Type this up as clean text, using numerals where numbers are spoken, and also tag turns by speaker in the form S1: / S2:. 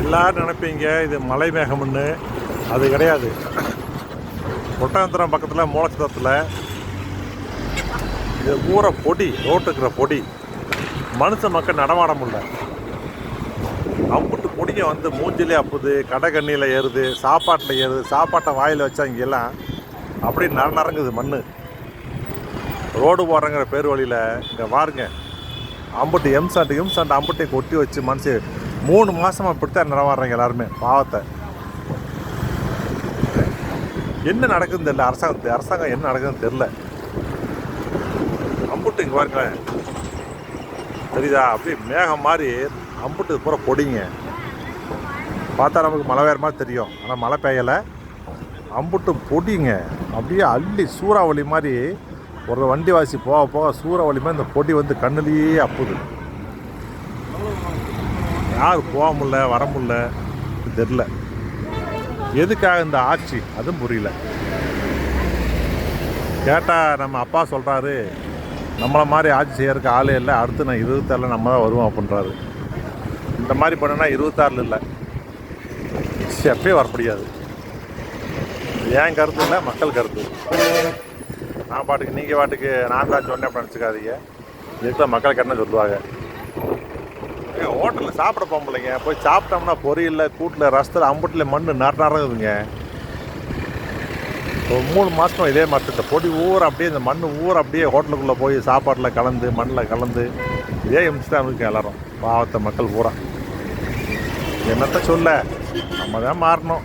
S1: எல்லோரும் நினைப்பீங்க இது மலை மேகம்னு. அது கிடையாது. ஒட்டகத்திரம் பக்கத்தில் மூலச்சத்தத்தில் இது பூரா பொடி, ரோட்டுக்கிற பொடி. மனுஷ மக்கள் நடமாட முடியல. அம்புட்டு பொடியை வந்து மூஞ்சிலே அப்புது, கடை கண்ணியில் ஏறுது, சாப்பாட்டில் ஏறுது. சாப்பாட்டை வாயில் வச்சா இங்கெல்லாம் அப்படி நரங்குது மண். ரோடு போடுறங்கிற பேர் வழியில் இங்கே பாருங்க, அம்புட்டு எம்சாண்ட் அம்புட்டை கொட்டி வச்சு மனுஷன் 3 மாதமாக இப்படித்தான் நிறவாடுறாங்க எல்லாருமே. பாவத்தை என்ன நடக்குதுன்னு தெரியல. அரசாங்கம் என்ன நடக்குதுன்னு தெரில. அம்புட்டு இங்கே பாருங்களேன், தெரியுதா? அப்படியே மேகம் மாதிரி அம்புட்டு பூரா பொடிங்க. பார்த்தா நமக்கு மழை வேறு மாதிரி தெரியும், ஆனால் மழை பெய்யலை. அம்புட்டு பொடிங்க, அப்படியே அள்ளி சூறாவளி மாதிரி. ஒரு வண்டி வாசி போக போக சூறாவளி மாதிரி இந்த பொடி வந்து கண்ணுலேயே அப்புது. யார் போக முடில வர முடில தெரில. எதுக்காக இந்த ஆட்சி அதுவும் புரியல. கேட்டால் நம்ம அப்பா சொல்கிறாரு, நம்மளை மாதிரி ஆட்சி செய்யறதுக்கு ஆளே இல்லை, அடுத்து நான் 26 நம்ம தான் வருவோம் அப்படின்றாரு. இந்த மாதிரி பண்ணனா 26 இல்லை, எப்பயே வர முடியாது. ஏன் கருத்து இல்லை, மக்கள் கருத்து. நான் பாட்டுக்கு நீங்கள் பாட்டுக்கு நான் தான் சொன்னேன் அப்படி நினச்சிக்காதீங்க. இருக்கிற மக்களுக்கு என்ன சொல்லுவாங்க. ஹோட்டலில் சாப்பிட போகலைங்க, போய் சாப்பிட்டோம்னா பொரியல கூட்டில் ரசத்தில் அம்புட்டில் மண் நரங்குதுங்க. ஒரு 3 மாதம் இதே மாதிரி இந்த பொடி ஊற அப்படியே இந்த மண் ஊற அப்படியே ஹோட்டலுக்குள்ளே போய் சாப்பாட்டில் கலந்து மண்ணில் கலந்து இதே எமிச்சு தான் இருக்குங்க எல்லோரும். பாவத்தை மக்கள் பூரா. என்னத்த சொல்ல, நம்ம தான் மாறணும்.